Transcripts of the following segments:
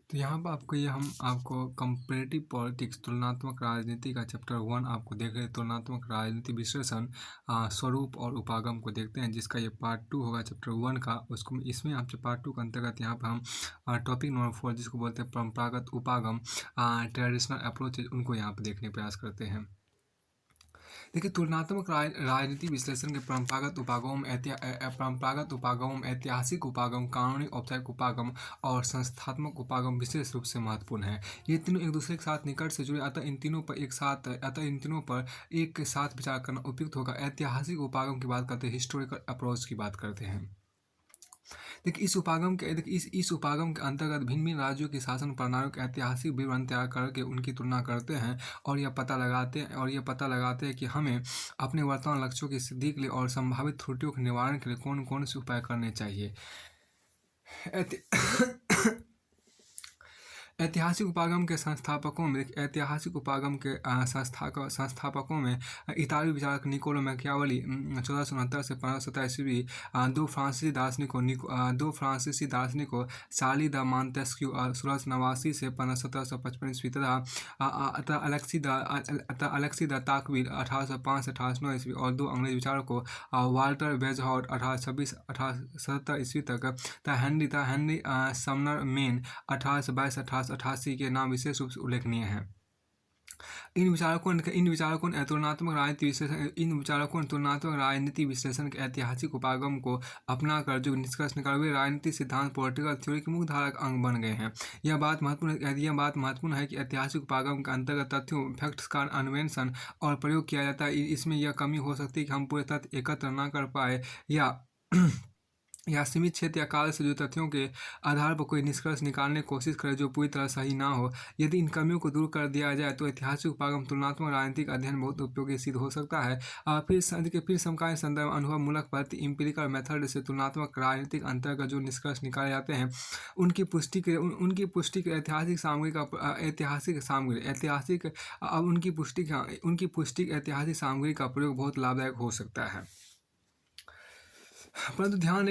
तो यहाँ पर आपको ये हम आपको कंपैरेटिव पॉलिटिक्स तुलनात्मक राजनीति का चैप्टर 1 आपको देख रहे हैं। तुलनात्मक राजनीति विश्लेषण स्वरूप और उपागम को देखते हैं, जिसका ये पार्ट 2 होगा चैप्टर 1 का। उसको इसमें आपसे पार्ट 2 के अंतर्गत यहाँ पर हम टॉपिक नंबर 4 जिसको बोलते हैं परंपरागत उपागम ट्रेडिशनल अप्रोच, उनको यहाँ पर देखने का प्रयास करते हैं। देखिए, तुलनात्मक राजनीति विश्लेषण के परंपरागत उपागम, ऐतिहासिक उपागम, कानूनी औपचारिक उपागम और संस्थात्मक उपागम विशेष रूप से महत्वपूर्ण है। ये तीनों एक दूसरे के साथ निकट से जुड़े, अतः इन तीनों पर एक साथ विचार करना उपयुक्त होगा। ऐतिहासिक उपागम की बात करते हैं, हिस्टोरिकल अप्रोच की बात करते हैं। देखिए, इस उपागम के अंतर्गत भिन्न भिन्न राज्यों की शासन प्रणालियों के ऐतिहासिक विवरण तैयार करके उनकी तुलना करते हैं और यह पता लगाते हैं कि हमें अपने वर्तमान लक्ष्यों की सिद्धि के लिए और संभावित त्रुटियों के निवारण के लिए कौन कौन से उपाय करने चाहिए। ऐतिहासिक उपागम के संस्थापकों में संस्थापकों में इतालवी विचारक निकोलो मैकियावेली 1469 से 1517 ईस्वी, दो फ्रांसीसी दार्शनिकों चार्ली द मॉन्टेस्क्यू 1689 से 1755 ईस्वी तथा अलेक्सी द ताकविल 1805 से 1809 ईस्वी और दो अंग्रेज विचारकों वाल्टर वेजहॉर्ट 1826-1877 ईस्वी तक तथा हेनरी समनर मेन 1822-1888 के नाम विशेष रूप से उल्लेखनीय हैं। इन विचारकों ने तुलनात्मक राजनीति विश्लेषण के ऐतिहासिक उपागम को अपनाकर जो निष्कर्ष निकाले वे राजनीति सिद्धांत पॉलिटिकल थ्योरी के मुख्य धारा का अंग बन गए हैं। यह बात महत्वपूर्ण है कि ऐतिहासिक उपागम के अंतर्गत तथ्यों फैक्ट्स का अन्वेषण और प्रयोग किया जाता है। इसमें यह कमी हो सकती है कि हम पूरे तथ्य एकत्र न कर पाए या सीमित क्षेत्र या काल से जो तथ्यों के आधार पर कोई निष्कर्ष निकालने की कोशिश करें जो पूरी तरह सही ना हो। यदि इन कमियों को दूर कर दिया जाए तो ऐतिहासिक उपागम तुलनात्मक राजनीतिक अध्ययन बहुत उपयोगी सिद्ध हो सकता है। फिर समकालीन संदर्भ अनुभव मूलक पद्धति इम्पिरिकल मेथड से तुलनात्मक राजनीतिक अंतर्गत जो निष्कर्ष निकाले जाते हैं उनकी पुष्टि के ऐतिहासिक सामग्री का प्रयोग बहुत लाभदायक हो सकता है। परंतु ध्यान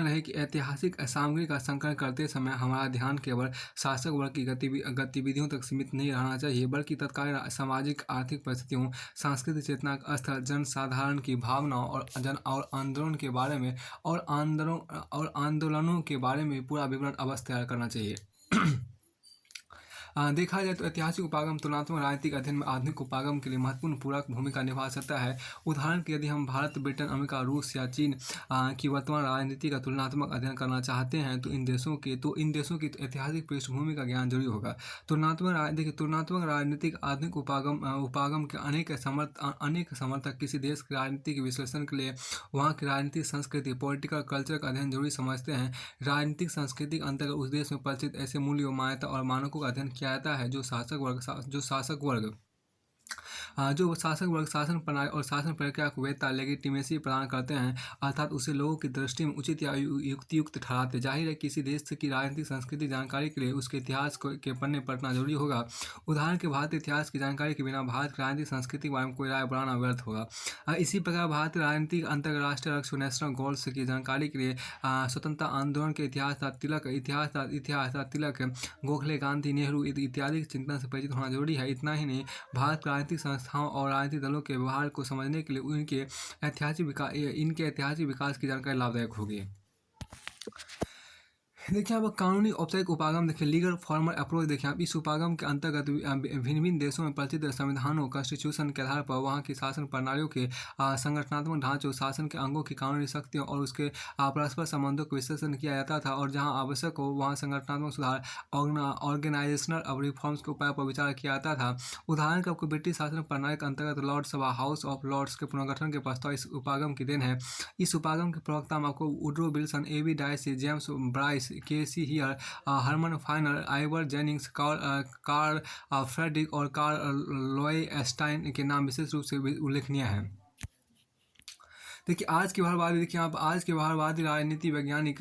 रहे कि ऐतिहासिक सामग्री का संकलन करते समय हमारा ध्यान केवल शासक वर्ग की गतिविधियों तक सीमित नहीं रहना चाहिए, बल्कि तत्कालीन सामाजिक आर्थिक परिस्थितियों, सांस्कृतिक चेतना का स्तर, जनसाधारण की भावनाओं और आंदोलनों के बारे में पूरा विवरण अवश्य तैयार करना चाहिए। देखा जाए तो ऐतिहासिक उपागम तुलनात्मक राजनीतिक अध्ययन में आधुनिक उपागम के लिए महत्वपूर्ण पूरक भूमिका निभा सकता है। उदाहरण के यदि हम भारत, ब्रिटेन, अमेरिका, रूस या चीन की वर्तमान राजनीति का तुलनात्मक अध्ययन करना चाहते हैं तो इन देशों की ऐतिहासिक पृष्ठभूमि का ज्ञान जरूरी होगा। तुलनात्मक राजनीतिक आधुनिक उपागम के अनेक समर्थक किसी देश की राजनीति के विश्लेषण के लिए वहाँ की राजनीतिक संस्कृति पॉलिटिकल कल्चर का अध्ययन जरूरी समझते हैं। राजनीतिक संस्कृति के अंतर्गत उस देश में प्रचलित ऐसे मूल्यों, मान्यता और मानकों का अध्ययन किया जाता है जो शासन प्रणाली और शासन प्रक्रिया को वैधता लेगिटिमेसी प्रदान करते हैं, अर्थात उसे लोगों की दृष्टि में उचित या युक्तियुक्त ठहराते। जाहिर है किसी देश की राजनीतिक संस्कृति जानकारी के लिए उसके इतिहास के पन्ने पढ़ना जरूरी होगा। उदाहरण के भारतीय इतिहास की जानकारी के बिना भारत की राजनीतिक संस्कृति के बारे में कोई राय बनाना व्यर्थ होगा। इसी प्रकार भारतीय राजनीतिक अंतर्राष्ट्रीय लक्ष्य नेशनल गोल्स की जानकारी के लिए स्वतंत्रता आंदोलन के इतिहास तिलक, गोखले, गांधी, नेहरू इत्यादि चिंतन से परिचित होना जरूरी है। इतना ही नहीं, भारत की राजनीतिक संस्थाओं और राजनीतिक दलों के व्यवहार को समझने के लिए इनके ऐतिहासिक विकास की जानकारी लाभदायक होगी। देखिए, अब कानूनी औपचारिक उपागम देखिए, लीगल फॉर्मल अप्रोच देखिए आप। इस उपागम के अंतर्गत भिन्न भिन्न देशों में प्रचलित संविधानों कॉन्स्टिट्यूशन के आधार पर वहाँ की शासन प्रणालियों के संगठनात्मक ढांचों, शासन के अंगों की कानूनी शक्तियों और उसके परस्पर संबंधों का विश्लेषण किया जाता था और जहाँ आवश्यक हो वहाँ संगठनात्मक सुधार ऑर्गेनाइजेशनल रिफॉर्म्स के उपाय पर विचार किया जाता था। उदाहरण के आपको ब्रिटिश शासन प्रणाली के अंतर्गत लॉर्ड सभा हाउस ऑफ लॉर्ड्स के पुनर्गठन के प्रस्ताव इस उपागम की देन है। इस उपागम के प्रवक्ता में आपको Woodrow Wilson, A.B. Dicey, James Bryce, के.सी. Wheare, Herman Finer, Ivor Jennings, Carl Friedrich और कार्ल लॉय स्टाइन के नाम विशेष रूप से उल्लेखनीय हैं। देखिए आज की भारतवादी, देखिए आप आज के भारतवादी राजनीति वैज्ञानिक,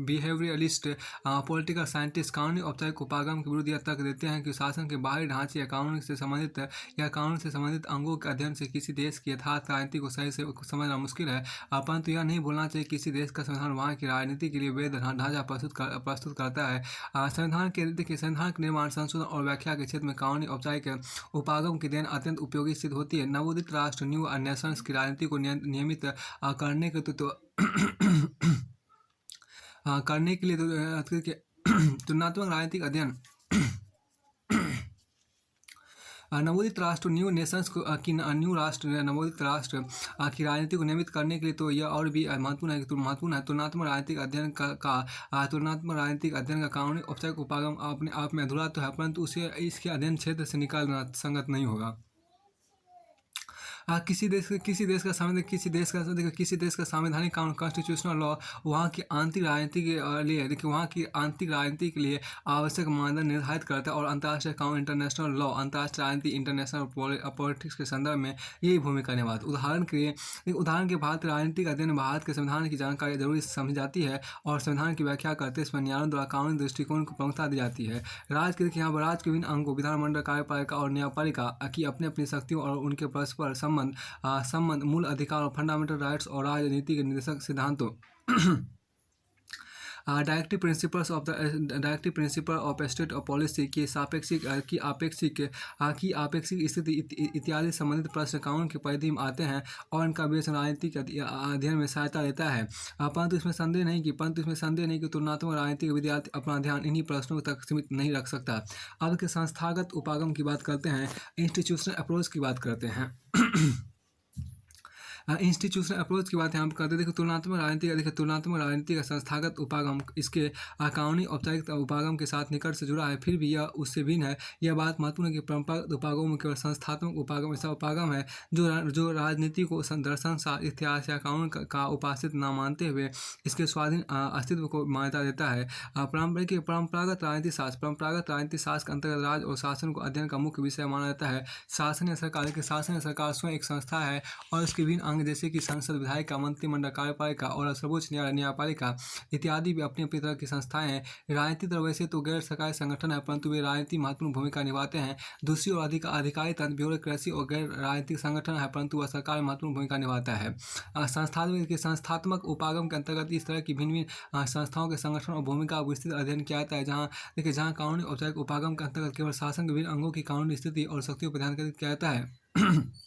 बिहेवियरलिस्ट, पॉलिटिकल साइंटिस्ट कानूनी औपचारिक उपागम के विरुद्ध यह तर्क देते हैं कि शासन के बाहरी ढांचे या कानून से संबंधित अंगों के अध्ययन से किसी देश की यथार्थ राजनीति को सही से समझना मुश्किल है। परंतु यह नहीं भूलना चाहिए कि किसी देश का संविधान वहाँ की राजनीति के लिए वैध ढांचा प्रस्तुत करता है। संविधान के निर्माण, संशोधन और व्याख्या के क्षेत्र में कानूनी औपचारिक उपागम की देन अत्यंत उपयोगी सिद्ध होती है। नवोदित राष्ट्र, न्यू नेशंस की राजनीति को नियमित करने के करने के लिए तुलनात्मक राजनीतिक अध्ययन नवोदित राष्ट्र, न्यू नेशंस की नवोदित राष्ट्र की राजनीति को नियमित करने के लिए तो यह और भी महत्वपूर्ण है। तुलनात्मक राजनीतिक अध्ययन तुलनात्मक राजनीतिक अध्ययन का कानूनी औपचारिक उपागम अपने आप में अधूरा तो है, परंतु उसे इसके अध्ययन क्षेत्र से निकालना संगत नहीं होगा। किसी देश का संवैधानिक कानून, कॉन्स्टिट्यूशनल लॉ वहाँ की आंतरिक राजनीति के लिए, देखिए वहाँ की आंतरिक राजनीति के लिए आवश्यक मानदंड निर्धारित करता है, और अंतर्राष्ट्रीय कानून, इंटरनेशनल लॉ, अंतर्राष्ट्रीय राजनीति, इंटरनेशनल पॉलिटिक्स के संदर्भ में यही भूमिका निभाती है। उदाहरण के भारतीय राजनीतिक अध्ययन में भारत के संविधान की जानकारी जरूरी समझी जाती है, और संविधान की व्याख्या करते समय न्यायालयों द्वारा कानूनी दृष्टिकोण को प्रमुखता दी जाती है। राज्य के विभिन्न अंगों, विधानमंडल, कार्यपालिका और न्यायपालिका की अपनी अपनी शक्तियों और उनके परस्पर संबंध, मूल अधिकार और फंडामेंटल राइट्स और राजनीति के निर्देशक सिद्धांतों directive principle of state policy की आपेक्षिक स्थिति इत्यादि संबंधित प्रश्न कानून की परिधि में आते हैं, और इनका विवेचन राजनीति के अध्ययन में सहायता देता है। परंतु इसमें संदेह नहीं कि तुलनात्मक राजनीति के विद्यार्थी अपना ध्यान इन्हीं प्रश्नों तक सीमित नहीं रख सकता। अब के संस्थागत उपागम की बात करते हैं, इंस्टीट्यूशनल अप्रोच की बात करते हैं। इंस्टीट्यूशनल अप्रोच की बात यहाँ पर करते हैं। देखिए तुलनात्मक राजनीति का संस्थागत उपागम इसके कानूनी औपचारिक उपागम के साथ निकट से जुड़ा है, फिर भी यह उससे भिन्न है। यह बात महत्वपूर्ण है कि परंपरागत उपागम में केवल संस्थात्मक उपागम ऐसा उपागम है जो राजनीति को दर्शन, इतिहास या कानून का उपासित न मानते हुए इसके स्वाधीन अस्तित्व को मान्यता देता है। परंपरागत राजनीति शास्त्र के अंतर्गत राज और शासन को अध्ययन का मुख्य विषय माना जाता है। शासन या सरकार स्वयं एक संस्था है, और इसके विभिन्न जैसे कि संसद, विधायिका, मंत्रिमंडल, कार्यपालिका और सर्वोच्च न्यायालय, न्यायपालिका इत्यादि भी अपनी अपनी तरह की संस्थाएं हैं। राजनीति तरह वैसे तो गैर सरकारी संगठन है, परंतु वे राजनीति महत्वपूर्ण भूमिका निभाते हैं। दूसरी ओर अधिकारी तंत्र, ब्यूरोक्रेसी और गैर राजनीतिक संगठन है, परंतु वह सरकार में महत्वपूर्ण भूमिका निभाता है। संस्थात्मक उपागम के अंतर्गत इस तरह की भिन्न संस्थाओं के संगठन और भूमिका का विस्तृत अध्ययन किया जाता है, जहाँ कानूनी औपचारिक उपागम के अंतर्गत केवल शासन के विभिन्न अंगों की कानूनी स्थिति और शक्तियों पर ध्यान केंद्रित किया जाता है।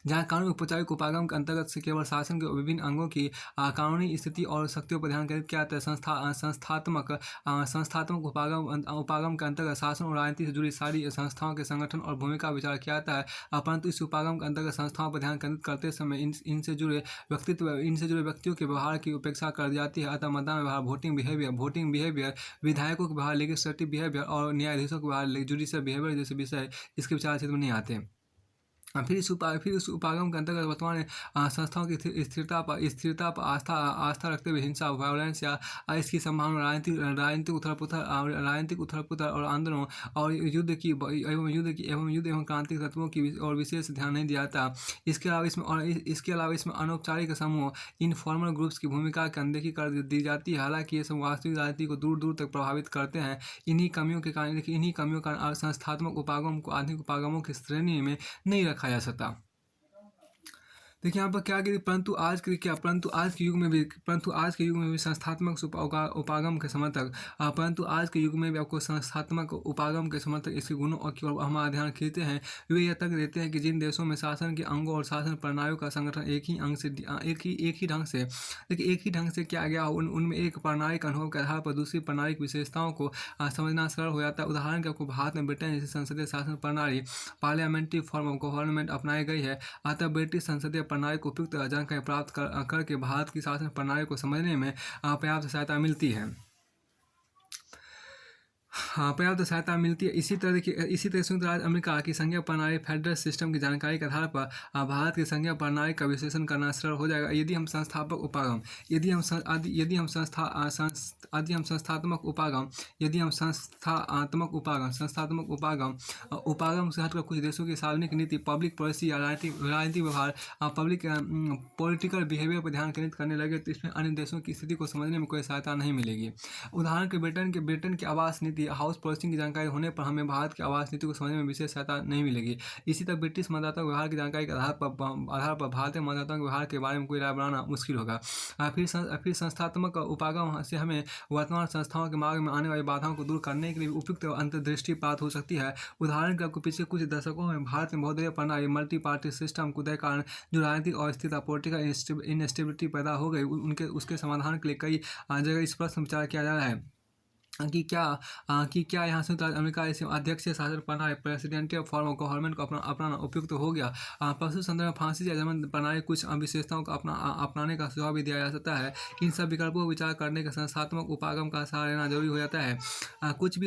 जहाँ कानूनी औपचारिक उपागम के अंतर्गत से केवल शासन के विभिन्न अंगों की कानूनी स्थिति और शक्तियों पर ध्यान केंद्रित किया जाता है। संस्थात्मक उपागम के अंतर्गत शासन और राजनीति से जुड़ी सारी संस्थाओं के संगठन और भूमिका विचार किया जाता है, परंतु इस उपागम के अंतर्गत संस्थाओं पर ध्यान केंद्रित करते समय इनसे जुड़े व्यक्तियों के व्यवहार की उपेक्षा कर दी जाती है। अतः मतदान व्यवहार, वोटिंग बिहेवियर, विधायकों के व्यवहार, लेजिस्लेटिव बिहेवियर और न्यायाधीशों के व्यवहार, जुडिशियल बिहेवियर जैसे विषय इसके विचार क्षेत्र में नहीं आते। फिर इस उपागम के अंतर्गत वर्तमान संस्थाओं की स्थिरता पर आस्था रखते हुए हिंसा, वायलेंस या इसकी संभावना, राजनीतिक उथल पुथल और आंदोलनों और युद्ध एवं क्रांतिक तत्वों की और विशेष ध्यान नहीं दिया जाता। इसके अलावा इसमें अनौपचारिक समूह, इनफॉर्मल ग्रुप्स की भूमिका की अनदेखी कर दी जाती है। हालांकि ये सब वास्तविक राजनीति को दूर दूर तक प्रभावित करते हैं। इन्हीं कमियों के कारण संस्थात्मक उपागम को आधुनिक उपागमों की श्रेणी में नहीं रखा जा सकता। देखिए यहाँ पर क्या कि परंतु आज के युग में भी संस्थात्मक उपागम के समर्थक आपको संस्थात्मक उपागम के समर्थक इसके गुणों और हमारा ध्यान खींचते हैं। वे यह तक देते हैं कि जिन देशों में शासन के अंगों और शासन प्रणालियों का संगठन एक ही ढंग से किया गया हो, उनमें एक प्रणालिक अनुभव के आधार पर दूसरी प्रणालिक विशेषताओं को समझना सरल हो जाता है। उदाहरण के आपको भारत में ब्रिटेन जैसी संसदीय शासन प्रणाली, पार्लियामेंट्री फॉर्म ऑफ गवर्नमेंट अपनाई गई है। अतः ब्रिटिश संसदीय प्रणाली को उपयुक्त जानकारी प्राप्त करके भारत की शासन प्रणाली को समझने में पर्याप्त सहायता मिलती है। हाँ, पर्याप्त सहायता मिलती है। इसी तरह देखिए इसी तरह संयुक्त राज्य अमेरिका की संघीय प्रणाली फेडरल सिस्टम की जानकारी के आधार पर भारत की संघीय प्रणाली का विश्लेषण करना सरल हो जाएगा। यदि हम संस्थापक उपागम यदि हम सं आदि यदि हम संस्था संस आदि हम संस्थात्मक उपागम यदि हम संस्थात्मक उपागम से हटकर कुछ देशों की सार्वजनिक नीति, पब्लिक पॉलिसी या राजनीतिक व्यवहार, पॉलिटिकल बिहेवियर पर ध्यान केंद्रित करने लगे तो इसमें अन्य देशों की स्थिति को समझने में कोई सहायता नहीं मिलेगी। उदाहरण के ब्रिटेन की आवास नीति, हाउस पॉलिसी की जानकारी होने पर हमें भारत की आवास नीति को समझने में विशेष सहायता नहीं मिलेगी। इसी तरह ब्रिटिश मतदाताओं के व्यवहार की जानकारी के आधार पर भारतीय मतदाताओं के व्यवहार के बारे में कोई राय बनाना मुश्किल होगा। फिर संस्थात्मक उपागम से हमें वर्तमान संस्थाओं के मार्ग में आने वाली बाधाओं को दूर करने के लिए उपयुक्त अंतर्दृष्टि प्राप्त हो सकती है। उदाहरण के आपको पिछले कुछ दशकों में भारत में बहुदलीय प्रणाली, मल्टी पार्टी सिस्टम के कारण जो राजनीतिक अस्थिरता, पॉलिटिकल इनस्टेबिलिटी पैदा हो गई, उसके समाधान के लिए कई जगह इस पर विचार किया जा रहा है कि क्या यहाँ संयुक्त राज्य अमेरिका ऐसे अध्यक्षीय शासन प्रणाली, प्रेसिडेंटियल फॉर्म ऑफ गवर्नमेंट को अपनाना उपयुक्त हो गया। पशु संदर्भ में फ्रांसीसी या जर्मन प्रणाली कुछ विशेषताओं को अपनाने का सुझाव भी दिया जा सकता है। इन सब विकल्पों पर विचार करने के संस्थात्मक उपागम का सहारा लेना जरूरी हो जाता है। कुछ भी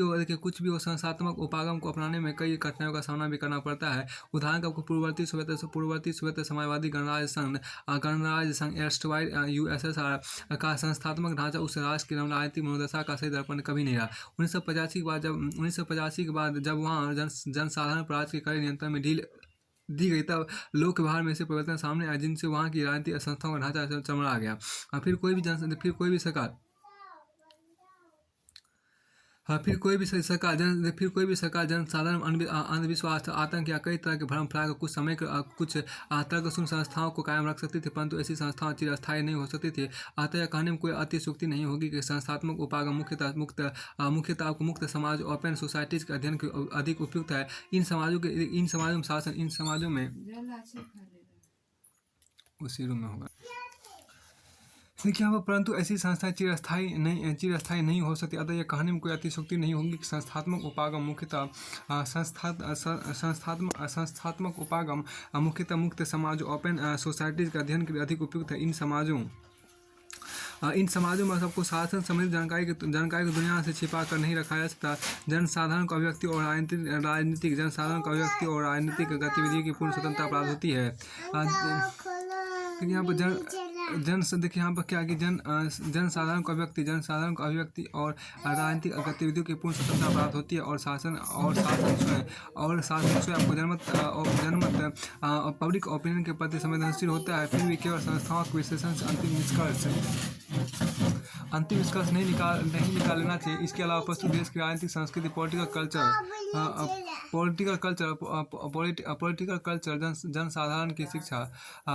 हो संस्थात्मक उपागम को अपनाने में कई कठिनाइयों का सामना भी करना पड़ता है। उदाहरण का पूर्ववर्ती सोवियत समाजवादी गणराज्य संघ एर्स्टवाइल USSR का संस्थात्मक ढांचा उस राष्ट्र की राजनीतिक मनोदशा का सही दर्पण कभी नहीं रहा। 1985 के बाद जब वहाँ जनसाधारण पर राज्य के कड़े नियंत्रण में ढील दी गई तब लोक व्यवहार में ऐसे परिवर्तन सामने आए जिनसे वहाँ की राजनीतिक संस्थाओं का ढांचा चरमरा गया। फिर कोई भी सरकार जनसाधारण अंधविश्वास, आतंक या कई तरह के भ्रम फैला कर कुछ तर्कशून्य संस्थाओं को कायम रख सकती थी, परंतु ऐसी संस्थाएं चिरस्थायी नहीं हो सकती थी। अतः यह कहने में कोई अतिशयोक्ति नहीं होगी कि संस्थात्मक उपागम मुख्यतः आपको मुक्त समाज, ओपन सोसाइटीज के अध्ययन के अधिक उपयुक्त है। इन समाजों में शासन उसी रूम में होगा। देखिए यहाँ पर परंतु ऐसी संस्थाएं चिरस्थायी नहीं हो सकती। अतः यह कहने में कोई अतिशयोक्ति नहीं होगी कि संस्थात्मक उपागम मुख्यतः मुक्त समाज, ओपन सोसाइटीज के अध्ययन के लिए अधिक उपयुक्त है। इन समाजों में सबको शासन संबंधित जानकारी को दुनिया से छिपा कर नहीं रखा जा सकता। जनसाधारण को अभिव्यक्ति और राजनीतिक गतिविधियों की पूर्ण स्वतंत्रता प्राप्त होती है। यहाँ पर देखिए यहाँ पर क्या कि जनसाधारण को अभिव्यक्ति और राजनीतिक गतिविधियों की पूर्ण स्वतंत्रता प्राप्त होती है और शासन स्वयं आपको जनमत पब्लिक ओपिनियन के प्रति संवेदनशील होता है। फिर भी केवल संस्थाओं के विश्लेषण से अंतिम निष्कर्ष नहीं निकाल लेना चाहिए। इसके अलावा प्रस्तुत देश की राजनीतिक संस्कृति, पॉलिटिकल कल्चर,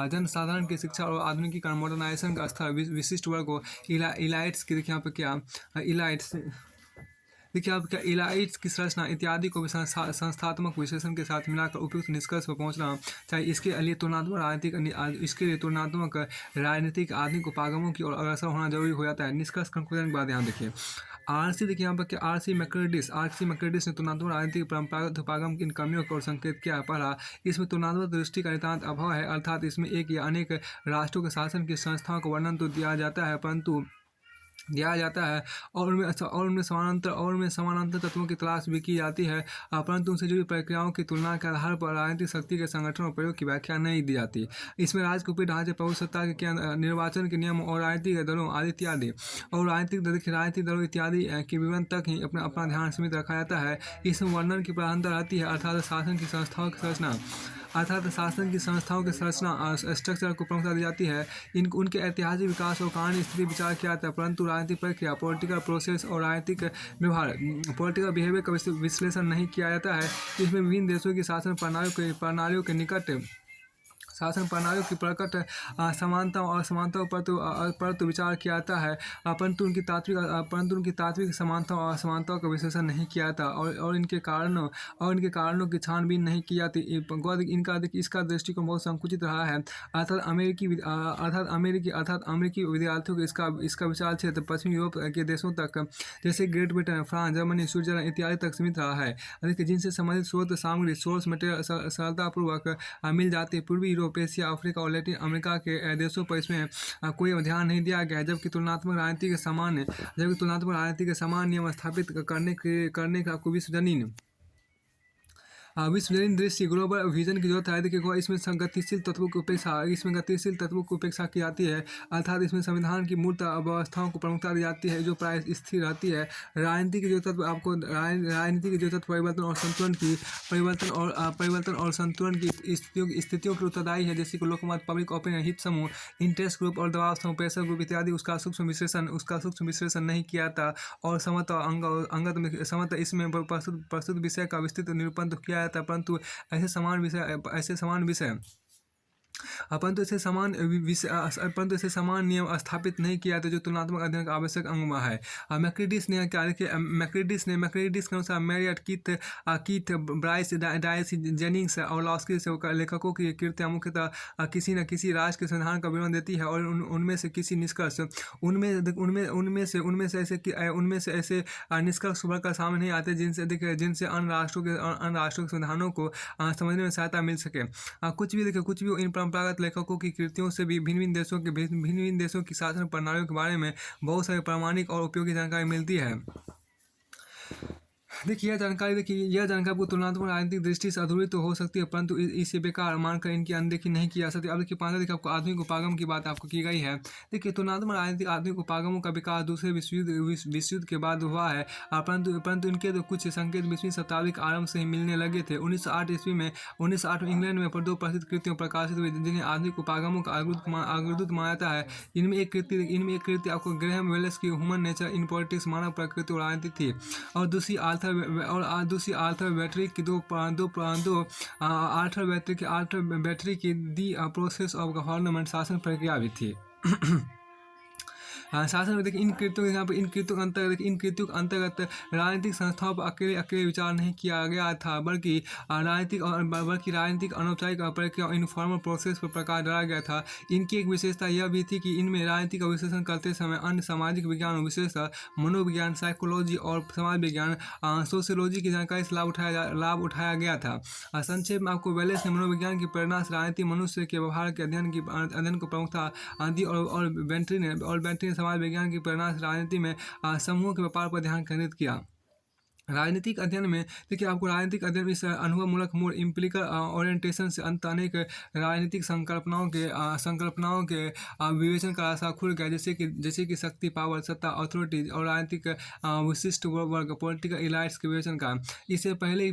जनसाधारण की शिक्षा और आधुनिकीकरण, मॉडर्नाइजेशन का स्तर, विशिष्ट वर्ग को इलाइट्स की देखिए यहाँ पे क्या इलाइट्स की संरचना इत्यादि को भी संस्थात्मक विश्लेषण के साथ मिलाकर उपयुक्त निष्कर्ष पर पहुंचना चाहिए। इसके लिए तुलनात्मक राजनीतिक आधुनिक उपागमों की ओर अग्रसर होना जरूरी हो जाता है। निष्कर्ष कंक्लूजन के बाद ध्यान देखिए देखिए यहाँ पर क्या आरसी मैकर्डिस ने तुलनात्मक राजनीतिक परंपरागत उपागम की इन कमियों को संकेत किया है। पहला, इसमें तुलनात्मक दृष्टि का नितांत अभाव है, अर्थात इसमें एक या अनेक राष्ट्रों के शासन की संस्थाओं का वर्णन तो दिया जाता है और उनमें समानांतर तत्वों की तलाश भी की जाती है, परंतु उनसे जुड़ी प्रक्रियाओं की तुलना के आधार पर राजनीतिक शक्ति के संगठन और प्रयोग की व्याख्या नहीं दी जाती। इसमें राजकूपी ढांचे, प्रभुसत्ता के निर्वाचन के नियम और राजनीतिक दलों इत्यादि के विवरण तक ही अपना ध्यान सीमित रखा जाता है। इसमें वर्णन की प्रधानता रहती है, अर्थात शासन की संस्थाओं की संरचना स्ट्रक्चर को प्रमुखता दी जाती है। उनके ऐतिहासिक विकास और कहानी स्थिति विचार किया जाता है, परंतु राजनीतिक प्रक्रिया, पॉलिटिकल प्रोसेस और राजनीतिक व्यवहार, पॉलिटिकल बिहेवियर का विश्लेषण नहीं किया जाता है। इसमें विभिन्न देशों की शासन प्रणालियों की प्रकट समानताओं और असमानताओं पर तो विचार किया जाता है, परंतु उनकी तात्विक समानताओं और असमानताओं का विश्लेषण नहीं किया जाता और इनके कारणों की छानबीन नहीं की जाती। इसका दृष्टिकोण बहुत संकुचित रहा है। अर्थात अमेरिकी विद्यार्थियों को इसका विशाल क्षेत्र पश्चिमी यूरोप के देशों तक, जैसे great Britain, France, Germany, Switzerland इत्यादि तक सीमित रहा है, जिनसे संबंधित स्रोत सामग्री, सोर्स मटेरियल सरलतापूर्वक मिल जाती है। पूर्वी यूरोप, एशिया, अफ्रीका और लैटिन अमेरिका के देशों पर इसमें कोई ध्यान नहीं दिया गया है। जबकि तुलनात्मक राजनीति के समान नियम स्थापित करने का आपको विश्वजनीन दृष्टि ग्लोबल विजन की जरूरत है। देखिए इसमें गतिशील तत्वों की उपेक्षा की जाती है, अर्थात इसमें संविधान की मूल व्यवस्थाओं को प्रमुखता दी जाती है जो प्राय स्थिर रहती है। राजनीति की जो तत्व आपको राजनीति की जो तत्व परिवर्तन और संतुलन की स्थितियों के उत्तरदायी है, जैसे कि लोकमत, पब्लिक ओपिनियन, हित समूह, इंटरेस्ट ग्रुप और दबाव समूह, प्रेशर ग्रुप इत्यादि। उसका सूक्ष्म विश्लेषण नहीं किया था और समत इसमें प्रस्तुत विषय का विस्तृत निरूपण तो किया जाता है, परंतु ऐसे समान नियम स्थापित नहीं किया था जो तुलनात्मक अध्ययन का आवश्यक अंग है। मैक्रिडिस ने क्या देखिए, मैक्रिडिस के अनुसार Marriott, Keith, Bryce, Dicey, Jennings और लॉस्की से लेखकों की कृतियाँ मुख्यतः किसी न किसी राष्ट्र के संविधान का विवरण देती है और उनमें से किसी निष्कर्ष उनमें से ऐसे निष्कर्ष उभरकर सामने नहीं आते जिनसे अन्य राष्ट्रों के संविधानों को समझने में सहायता मिल सके। कुछ भी इन परंपरागत लेखकों की कृतियों से भी भिन्न भिन्न देशों की शासन प्रणालियों के बारे में बहुत सारी प्रामाणिक और उपयोगी जानकारी मिलती है। यह जानकारी आपको तुलनात्मक राजनीतिक दृष्टि से अधूरी तो हो सकती है, परंतु इसे बेकार मानकर इनकी अनदेखी नहीं की जा सकती। अब देखिए 5 आपको आधुनिक उपागम की बात आपको की गई है। देखिए तुलनात्मक राजनीतिक आधुनिक उपागमों का विकास दूसरे विश्व युद्ध के बाद हुआ है, परंतु इनके तो कुछ संकेत 20वीं शताब्दी के आरंभ से ही मिलने लगे थे। 1908 में इंग्लैंड में दो प्रसिद्ध कृतियाँ प्रकाशित हुई जिन्हें आधुनिक उपागमों का अग्रदूत माना जाता है। इनमें एक कृति आपको ग्रेहम वेल्स की ह्यूमन नेचर इन पॉलिटिक्स, मानव प्रकृति और राजनीति थी, और दूसरी आर्थर बैटरी की दी प्रोसेस ऑफ गवर्नमेंट, शासन प्रक्रिया भी थी। शासन में देखिए इन कृतियों के अंतर्गत राजनीतिक संस्थाओं पर अकेले विचार नहीं किया गया था, बल्कि राजनीतिक अनौपचारिक प्रक्रिया इनफॉर्मल प्रोसेस पर प्रकाश डाला गया था। इनकी एक विशेषता यह भी थी कि इनमें राजनीति का विश्लेषण करते समय अन्य सामाजिक विज्ञान, विशेषतः मनोविज्ञान, साइकोलॉजी और समाज विज्ञान, सोशियोलॉजी की जानकारी से लाभ उठाया गया था। संक्षेप में आपको वेलेस ने मनोविज्ञान की प्रेरणा से राजनीति मनुष्य के व्यवहार के अध्ययन को प्रमुखता दी और बेंटली ने समाज विज्ञान की प्रेरणा से राजनीति में समूहों के व्यापार पर ध्यान केंद्रित किया। राजनीतिक अध्ययन में देखिए आपको राजनीतिक अध्ययन इस अनुभवमूलक मोड इम्प्लिकल ओरिएंटेशन से अंत अनेक राजनीतिक संकल्पनाओं के विवेचन का रास्ता खुल गया, जैसे कि शक्ति, पावर, सत्ता, अथॉरिटी और राजनीतिक विशिष्ट वर्ग, पॉलिटिकल इलाइट्स के विवेचन का। इससे पहले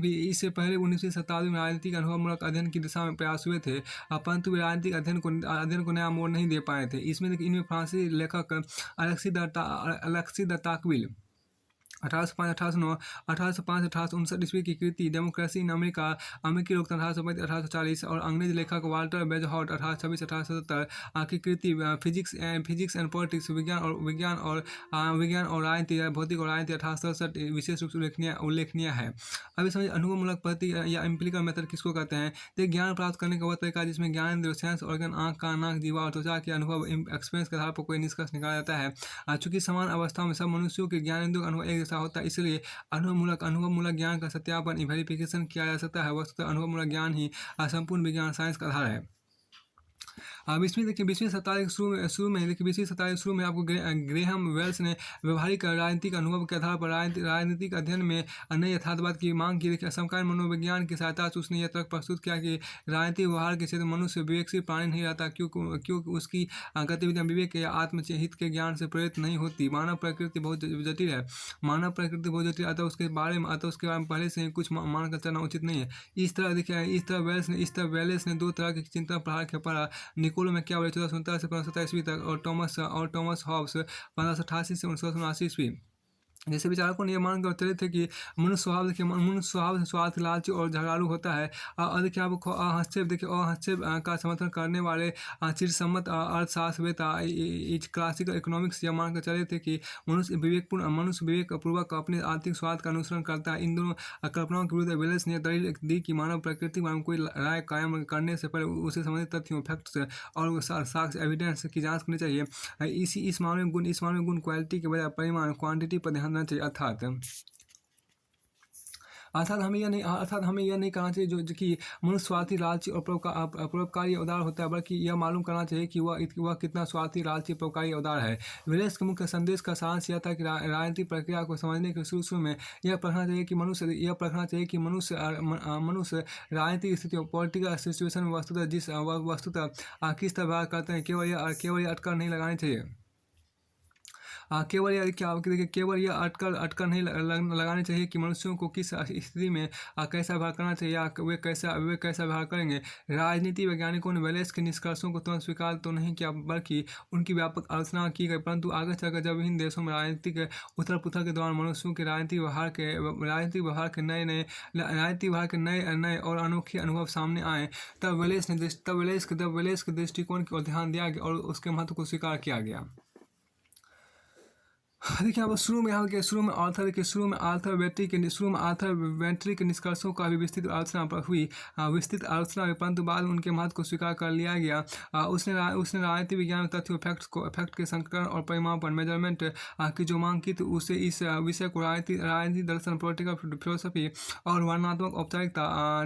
19वीं शताब्दी में राजनीतिक अनुभवमूलक अध्ययन की दिशा में प्रयास हुए थे, परंतु वे राजनीतिक अध्ययन को नया मोड़ नहीं दे पाए थे। इनमें फ्रांसीसी लेखक अलेक्सी द टॉकविल 1805-1859 ईस्वी की कृति डेमोक्रेसी इन अमेरिका, अमेरिकी लोकतंत्र 1835-1840 और अंग्रेज लेखक वाल्टर बेजहॉट 1826-1877 की कृति फिजिक्स एंड पॉलिटिक्स, विज्ञान और राजनीति, भौतिक और राजनीति 1867 विशेष रूप से उल्लेखनीय है। अभी समझिए अनुभवमूलक पद्धति या एम्पिरिकल मेथड किसको कहते हैं। तो ज्ञान प्राप्त करने का वह तरीका जिसमें ज्ञानेंद्रिय, सेंस ऑर्गन, आँख, कान, नाक, जीवा और त्वचा के अनुभव एक्सपीरियंस के आधार पर कोई निष्कर्ष निकाला जाता है। चूंकि समान अवस्थाओं में सब मनुष्यों के ज्ञानेंद्रियों अनुभव एक होता है, इसलिए अनुभवमूलक ज्ञान का सत्यापन वेरिफिकेशन किया जा सकता है। वस्तुतः अनुभवमूलक ज्ञान ही संपूर्ण विज्ञान साइंस का आधार है। 20वीं शताब्दी के शुरू में आपको ग्रेहम वेल्स ने व्यवहारिक राजनीतिक अनुभव के आधार पर राजनीतिक अध्ययन में नए यथार्थवाद की मांग की। देखिए समकालीन मनोविज्ञान की सहायता से उसने यह तर्क प्रस्तुत किया कि राजनीतिक व्यवहार के क्षेत्र में मनुष्य विवेकशील प्राणी नहीं रहता, क्योंकि उसकी गतिविधियां विवेक या आत्महित के ज्ञान से प्रेरित नहीं होती। मानव प्रकृति बहुत जटिल है, अतः उसके बारे में पहले से ही कुछ मानकर चलना उचित नहीं है। इस तरह वेल्स ने दो तरह के चिंतन प्रहार के पढ़ा। निकोलो में क्या 1469 से 1527 ईस्वी तक और टॉमस हॉब्स 1588 से 1979 ईस्वी। जैसे विचारकों ने यह मानकर चले थे कि मनुष्य स्वभाव स्वार्थ, लालची और झगड़ालू होता है। हस्तक्षेप का समर्थन करने वाले चिरसम्मत अर्थशास्त्रवेत्ता क्लासिकल इकोनॉमिक्स यह मानकर चले थे कि मनुष्य विवेकपूर्वक अपने आर्थिक स्वार्थ का अनुसरण करता है। इन दोनों कल्पनाओं के विरुद्ध वेल्स ने दलील दी कि मानव प्रकृति में कोई राय कायम करने से पहले उसे संबंधित तथ्यों, फैक्ट्स और साक्ष्य, एविडेंस की जांच करनी चाहिए। इस मामले में गुण क्वालिटी के बजाय परिमाण, क्वांटिटी पर ध्यान देना चाहिए। अर्थात अर्थात हमें यह नहीं कहना चाहिए जो कि मनुष्य स्वार्थी, लालची और परोपकारी या उदार होता है, बल्कि यह मालूम करना चाहिए कि वह कितना स्वार्थी, लालची, परोपकारी, उदार है। वेलेस के मुख्य संदेश का सारांश यह था कि राजनीतिक प्रक्रिया को समझने के शुरू में यह परखना चाहिए कि मनुष्य राजनीतिक स्थिति, पॉलिटिकल सिचुएशन में वस्तुतः किस तरह व्यवहार करते हैं। केवल यह अटकल नहीं लगानी चाहिए। केवल यह अटकल नहीं लगानी चाहिए कि मनुष्यों को किस स्थिति में कैसा व्यवहार करना चाहिए या वे कैसा व्यवहार करेंगे। राजनीति वैज्ञानिकों ने वेलेस के निष्कर्षों को तुरंत स्वीकार तो नहीं किया, बल्कि उनकी व्यापक आलोचना की गई। परंतु आगे चलकर जब विभिन्न देशों में राजनीतिक उथल पुथल के दौरान मनुष्यों के राजनीतिक व्यवहार के नए और अनोखे अनुभव सामने आए, तब वेलेस के दृष्टिकोण की ओर ध्यान दिया गया और उसके महत्व को स्वीकार किया गया। देखिए अब शुरू में आर्थर वेंट्री के निष्कर्षों का भी विस्तृत आलोचना हुई, परंतु बाद में उनके महत्व को स्वीकार कर लिया गया। उसने राजनीति विज्ञान में तथ्यों, फैक्ट के संस्करण और परिमापन, मेजरमेंट की जो मांग की थी, उसे इस विषय को राजनीति दर्शन, पॉलिटिकल फिलोसफी और वर्णनात्मक औपचारिकता,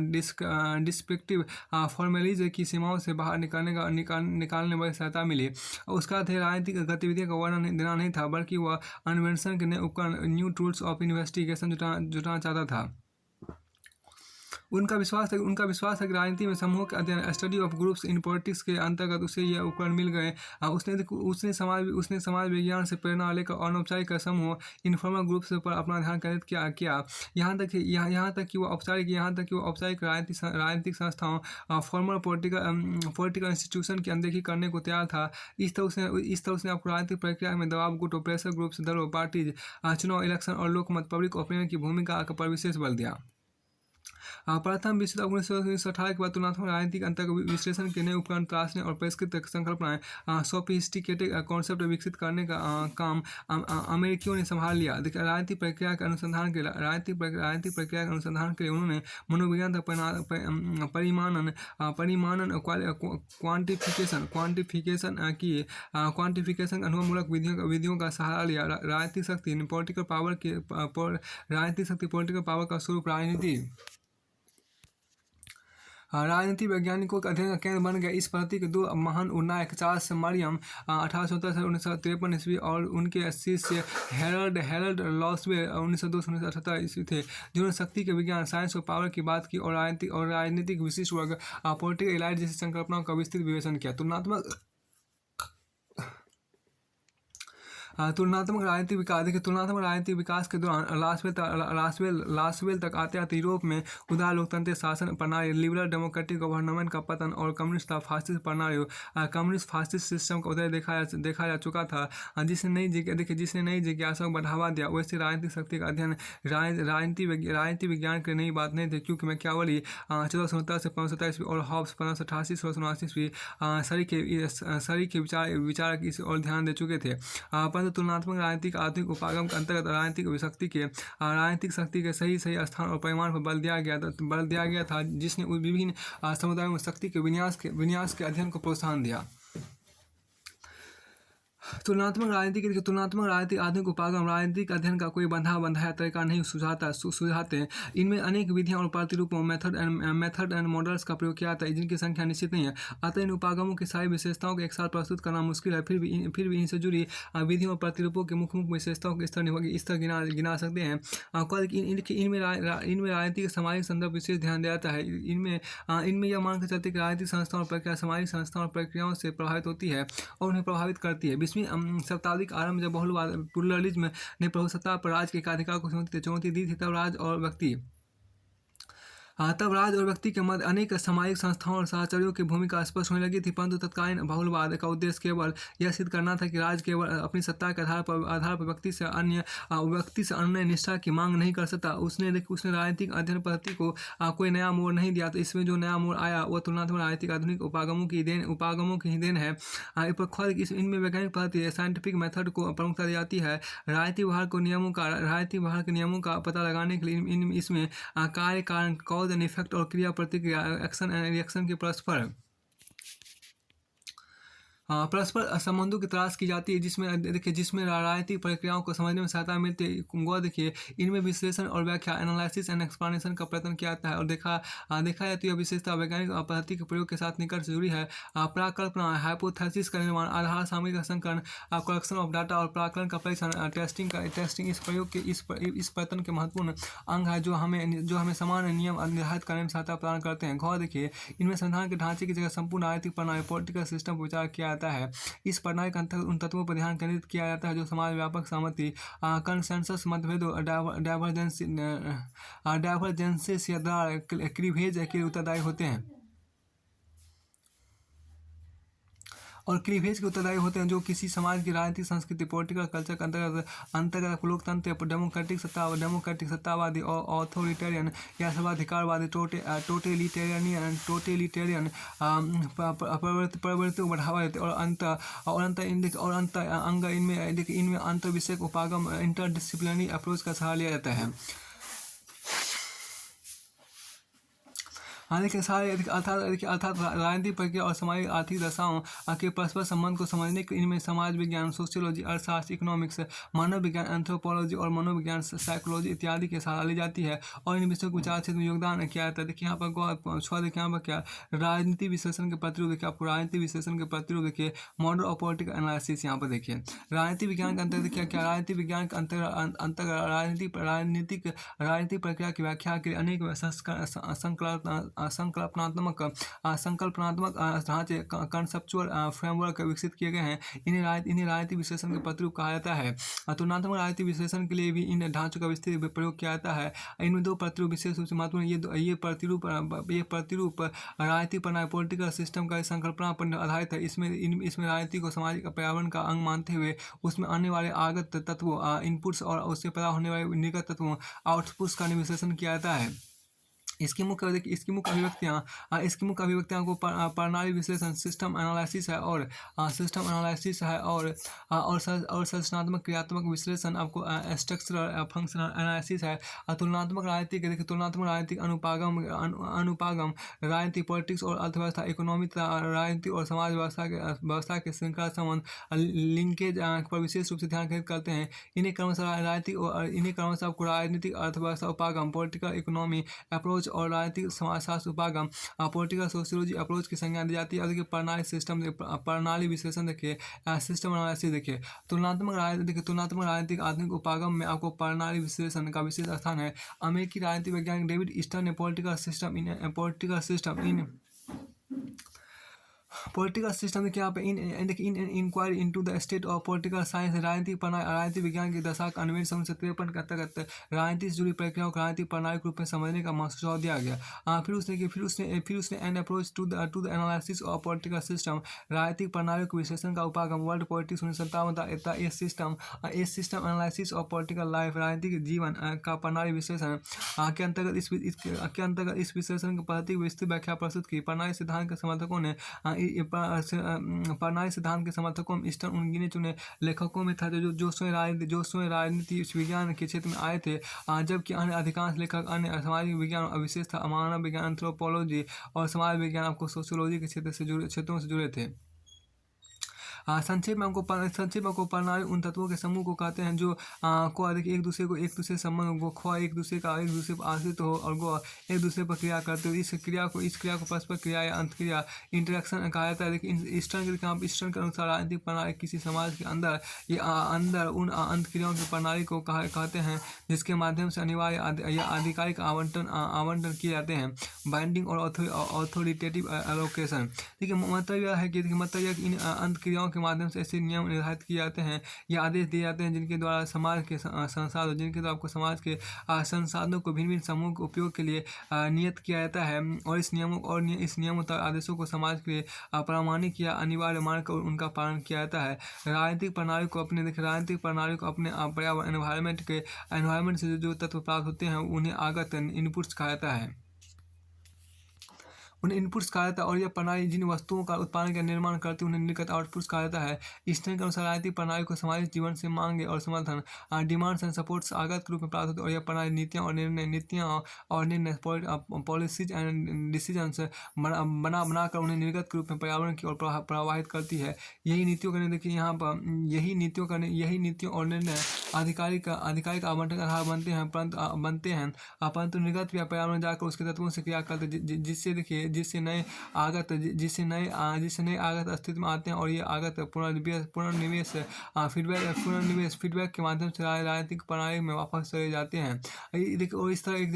डिस्क्रिप्टिव फॉर्मेलिज्म की सीमाओं से बाहर निकालने में सहायता मिली। उसका ध्येय राजनीतिक गतिविधियों का वर्णन देना नहीं था, बल्कि वह अन्वेषण के नए उपकरण, न्यू टूल्स ऑफ इन्वेस्टिगेशन जुटाना चाहता था। उनका विश्वास है कि राजनीति में समूहों के अध्ययन, study of groups in politics के अंतर्गत उसे यह उपकरण मिल गए। उसने समाज विज्ञान से प्रेरणा लेकर अनौपचारिक समूह, इनफॉर्मल ग्रुप्स पर अपना ध्यान केंद्रित किया। यहाँ तक कि वो औपचारिक राजनीतिक संस्थाओं, फॉर्मल पॉलिटिकल इंस्टीट्यूशन की अनदेखी करने को तैयार था। इस तरह उसने आपको राजनीतिक प्रक्रिया में दबाव गुटों, प्रेशर ग्रुप्स, दलों, पार्टीज, चुनाव, इलेक्शन और लोकमत, पब्लिक ओपिनियन की भूमिका पर विशेष बल दिया। प्रथम विश्व युद्ध 1918 के बाद तुलनात्मक राजनीतिक अंतर विश्लेषण के नए उपकरण तलाशने और परिष्कृत संकल्पनाएं, सोफिस्टिकेटेड कॉन्सेप्ट विकसित करने का काम अमेरिकियों ने संभाल लिया। राजनीतिक प्रक्रिया के अनुसंधान के लिए उन्होंने मनोविज्ञान तक परिमाणन क्वांटिफिकेशन अनुभवमूलक विधियों का सहारा लिया। राजनीतिक शक्ति, पॉलिटिकल पावर का स्वरूप राजनीति वैज्ञानिकों के अध्ययन का केंद्र बन गया। इस पद्धति के दो महान नायक चार्ल्स मरियम 1870 से 1953 ईस्वी और उनके शिष्य हेरल्ड लॉसवेल 1902 ईस्वी थे, जिन्होंने शक्ति के विज्ञान, साइंस ऑफ पावर की बात की और राजनीतिक विशिष्ट वर्ग, पॉलिटिकल इलाइट जैसी संकल्पनाओं का विस्तृत विवेचन किया। तुलनात्मक राजनीतिक विकास के दौरान लासवेल तक आते यूरोप में उदार लोकतंत्र शासन प्रणाली, लिबरल डेमोक्रेटिक गवर्नमेंट का पतन और कम्युनिस्ट फासिस्ट सिस्टम का उदय देखा जा चुका था, जिसने नई जिज्ञासा को बढ़ावा दिया। वैसे राजनीतिक शक्ति का अध्ययन राजनीति विज्ञान की नई बात नहीं थी, क्योंकि मैकियावेली 1469 से 1527 ईस्वी और हॉब्स 1588 से 1679 ईस्वी सरी के विचारक इस और ध्यान दे चुके थे। तुलनात्मक राजनीतिक आधुनिक उपागम के अंतर्गत राजनीतिक शक्ति के सही स्थान और परिमाण पर बल दिया गया था, जिसने विभिन्न समुदायों में शक्ति के विन्यास के अध्ययन को प्रोत्साहन दिया। तुलनात्मक राजनीतिक आधुनिक उपागम राजनीतिक अध्ययन का कोई बंधाया तरीका नहीं सुझाते हैं। इनमें अनेक विधियां और प्रतिरूपों, मेथड एंड मॉडल्स का प्रयोग किया जाता है, जिनकी संख्या निश्चित नहीं है। अतः इन उपागमों की सारी विशेषताओं को एक साथ प्रस्तुत करना मुश्किल है। फिर भी इनसे जुड़ी विधियों और प्रतिरूपों के मुख्य विशेषताओं के स्तर गिना सकते हैं। इनमें राजनीतिक सामाजिक संदर्भ विशेष ध्यान दिया जाता है। इनमें यह मानकर चलते कि राजनीतिक संस्थाओं और प्रक्रिया सामाजिक संस्थाओं और प्रक्रियाओं से प्रभावित होती है और उन्हें प्रभावित करती है। 20वीं शताब्दी का आरंभ जब बहुलवाद प्लुरलिज्म ने प्रभुसत्ता पर राज के एकाधिकार को चुनौती दी थी, तब राज और व्यक्ति के मध्य अनेक सामाजिक संस्थाओं और सहचर्यों की भूमिका स्पष्ट होने लगी थी। परंतु तत्कालीन बहुलवाद का उद्देश्य केवल यह सिद्ध करना था कि राज केवल अपनी सत्ता के आधार पर व्यक्ति से अन्य निष्ठा की मांग नहीं कर सकता। उसने राजनीतिक अध्ययन पद्धति को कोई नया मोड़ नहीं दिया। तो इसमें जो नया मोड़ आया वह तुलनात्मक राजनीतिक आधुनिक उपागमों की ही देन है। इनमें वैज्ञानिक पद्धति, साइंटिफिक मेथड को प्रमुखता दी जाती है। राजनीतिक व्यवहार के नियमों का पता लगाने के लिए इसमें कार्य, कारण, कॉज एंड इफेक्ट और क्रिया प्रतिक्रिया, एक्शन एंड रिएक्शन के परस्पर परस्पर संबंधों की तलाश की जाती है, जिसमें देखिए जिसमें राजनीतिक प्रक्रियाओं को समझने में सहायता मिलती है। गौर देखिए इनमें विश्लेषण और व्याख्या एनालिसिस एंड एक्सप्लेनेशन का प्रयत्न किया जाता है और देखा जाती है विशेषता वैज्ञानिक पद्धति के प्रयोग के साथ निकट से जुड़ी है। प्राकल्पना हाइपोथेसिस का निर्माण, आधार सामग्री का संकलन, कलेक्शन ऑफ डाटा और प्राकलन का परीक्षण, टेस्टिंग इस प्रयोग के इस प्रयत्न के महत्वपूर्ण अंग है, जो हमें समान नियम निर्धारित करने में सहायता प्रदान करते हैं। गौर देखिए इनमें संविधान के ढांचे की जगह संपूर्ण आर्थिक प्रणाली पॉलिटिकल सिस्टम पर विचार किया जाता है। इस प्रणाली के अंतर्गत उन तत्वों पर ध्यान केंद्रित किया जाता है जो समाज व्यापक सहमति, कंसेंसस, मतभेदों, डाइवर्जेंसेस या क्लीवेज के लिए उत्तरदायी होते हैं और क्लीवेज के उत्तरदायी होते हैं, जो किसी समाज की राजनीतिक संस्कृति पॉलिटिकल कल्चर के अंतर्गत लोकतंत्र, डेमोक्रेटिक सत्तावादी और ऑथोरिटेरियन या सर्वाधिकारवादी टोटेलिटेरियन प्रवृत्तियों को बढ़ावा देते हैं और अंत अंग इनमें अंतर विषयक उपागम इंटरडिसिप्लिनरी अप्रोच का सहारा लिया जाता है। हाँ देखिए अर्थात राजनीतिक प्रक्रिया और सामाजिक आर्थिक दशाओं के परस्पर संबंध को समझने के इनमें समाज विज्ञान, सोशियोलॉजी, अर्थशास्त्र, इकोनॉमिक्स, मानव विज्ञान, एंथ्रोपोलॉजी और मनोविज्ञान, साइकोलॉजी इत्यादि के सहारा ली जाती है और इन विषयों को विचार क्षेत्र में योगदान किया जाता है। देखिए यहाँ पर देखिए यहाँ पर क्या राजनीति विश्लेषण के प्रतिरूप देखिए, आपको राजनीति विश्लेषण के प्रतिरूप देखिए मॉडल ऑफ पॉलिटिकल एनालिसिस। यहाँ पर देखिए राजनीति विज्ञान के अंतर्गत क्या राजनीति विज्ञान के अंतर्गत राजनीतिक प्रक्रिया की व्याख्या के लिए अनेक संकल्पनात्मक ढांचे कंसेप्चुअल फ्रेमवर्क विकसित किए गए हैं। इन्हें राजनीतिक विश्लेषण के प्रतिरूप कहा जाता है। तुलनात्मक राजनीतिक विश्लेषण के लिए भी इन ढांचों का विस्तृत प्रयोग किया जाता है। इनमें दो प्रतिरूप विशेष रूप से महत्वपूर्ण ये प्रतिरूप राजनीतिक प्रणाली पॉलिटिकल सिस्टम का संकल्पना पर आधारित है। इसमें राजनीति को सामाजिक पर्यावरण का अंग मानते हुए उसमें आने वाले आगत तत्वों इनपुट्स और उससे पैदा होने वाले निर्गत तत्वों आउटपुट्स का विश्लेषण किया जाता है। इसकी मुख्य अभिव्यक्तियां को प्रणाली विश्लेषण सिस्टम एनालिसिस है और संरचनात्मक क्रियात्मक विश्लेषण आपको स्ट्रक्चरल फंक्शनल एनालिसिस है। तुलनात्मक राजनीतिक अनुपागम राजनीति, पॉलिटिक्स और अर्थव्यवस्था, इकोनॉमी तथा राजनीति और समाज व्यवस्था के श्रृंखला संबंध लिंकेज पर विशेष रूप से ध्यान केंद्रित करते हैं। इन्हें क्रमशः आपको राजनीतिक अर्थव्यवस्था उपागम, पॉलिटिकल इकोनॉमी अप्रोच और राजनीतिक समाजशास्त्र उपागम पॉलिटिकल सोशियोलॉजी अप्रोच की संज्ञा दी जाती है। और देखिए प्रणाली विश्लेषण देखिए, सिस्टम एनालिसिस देखिए, तुलनात्मक राजनीतिक आधुनिक उपागम में आपको प्रणाली विश्लेषण का विशेष स्थान है। अमेरिकी राजनीति वैज्ञानिक डेविड ईस्टन ने पॉलिटिकल सिस्टम देखिए यहाँ पे an inquiry into the state of political science राजनीतिक विज्ञान की दशा का अन्वेषण 1953 के अंतर्गत राजनीति से जुड़ी प्रक्रियाओं को राजनीतिक प्रणाली के रूप में समझने का सुझाव दिया गया। फिर उसने an approach to the analysis of political system राजनीतिक प्रणाली के विश्लेषण का उपागम world politics 1957 a system analysis of political life राजनीतिक जीवन का प्रणाली विश्लेषण के अंतर्गत इस विश्लेषण की पद्धति विस्तृत व्याख्या प्रस्तुत की। प्रणाली सिद्धांत के समर्थकों ने प्रणाली सिद्धांत के समर्थकों में ईस्टर्न उन गिने चुने लेखकों में था जो स्वयं राजनीति विज्ञान के क्षेत्र में आए थे, जबकि अन्य अधिकांश लेखक अन्य सामाजिक विज्ञान विशेषतः मानव विज्ञान, एंथ्रोपोलॉजी और समाज विज्ञान आपको सोशियोलॉजी के क्षेत्रों से जुड़े थे। संक्षेप में आपको प्रणाली उन तत्वों के समूह को कहते हैं जो एक दूसरे से संबंध एक दूसरे पर आश्रित हो और एक दूसरे पर क्रिया करते हो। इस क्रिया को परस्पर क्रिया या अंतक्रिया इंटरेक्शन कहा जाता है। लेकिन ईस्टर्न के अनुसार राजनीतिक प्रणाली किसी समाज के अंदर उन अंतक्रियाओं की प्रणाली को कहते हैं जिसके माध्यम से अनिवार्य या आधिकारिक आवंटन किए जाते हैं। बाइंडिंग और ऑथोरिटेटिव एलोकेशन देखिए मतलब यह है कि इन अंतक्रियाओं के माध्यम से ऐसे नियम निर्धारित किए जाते हैं या आदेश दिए जाते हैं जिनके द्वारा आपको समाज के संसाधनों को भिन्न समूहों के उपयोग के लिए नियत किया जाता है और इस नियमों तथा आदेशों को समाज के प्रामाणिक या अनिवार्य मानकर उनका पालन किया जाता है। राजनीतिक प्रणाली को अपने पर्यावरण एनवायरनमेंट से जो तत्व प्राप्त होते हैं उन्हें आगत इनपुट्स कहा जाता है। उन्हें इनपुट्स कहा जाता है और यह प्रणाली जिन वस्तुओं का उत्पादन का निर्माण करती है उन्हें निर्गत आउटपुट्स कहा जाता है। स्टर्न के अनुसार राजनीतिक प्रणाली को सामाजिक जीवन से मांगे और समर्थन डिमांड्स एंड सपोर्ट्स आगत के रूप में प्राप्त होती है और यह प्रणाली नीतियाँ और निर्णय पॉलिसीज एंड डिसीजंस बना बनाकर उन्हें निर्गत के रूप में पर्यावरण की ओर प्रवाहित करती है। यही नीतियों का देखिए यहाँ पर यही नीतियों और निर्णय आधिकारिक आवंटन का आधार बनते हैं परंतु निर्गत या पर्यावरण जाकर उसके तत्वों से क्रिया करते जिससे देखिए जिससे नए आगत अस्तित्व में आते हैं और ये आगत पुनर्निवेश फीडबैक के माध्यम से राजनीतिक प्रणाली में वापस चले जाते हैं। देखिए और इस तरह एक